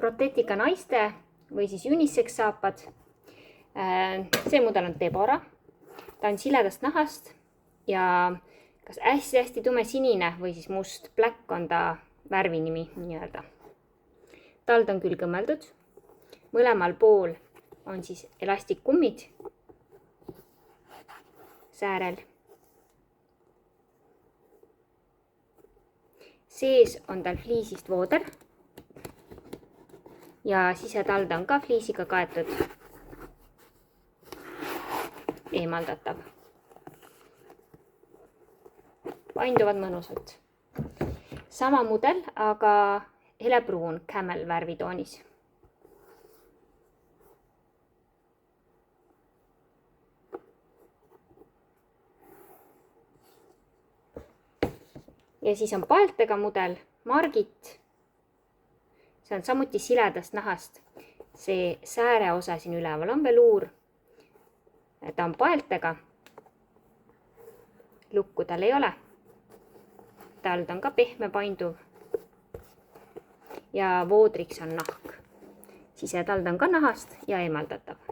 Protetica naiste või siis unisex saapad. See mudel on Deborah. Ta on siledast nahast ja kas hästi tume sinine või siis must. Black on ta värvinimi nii-öelda. Tald on küll kõmmeldud. Mõlemal pool on siis elastikkummid säärel. Sees on tal fliisist vooder ja sisetald on ka fliisiga kaetud, eemaldatav. Painduvad mõnusalt. Sama mudel, aga helepruun camel värvitoonis. Ja siis on paeltega mudel, Margit. See on samuti siledast nahast. See sääre osa siin üleval on veluur. Ta on paeltega. Lukku tal ei ole. Tald on ka pehme painduv. Ja voodriks on nahk. Sisetald on ka nahast ja eemaldatav.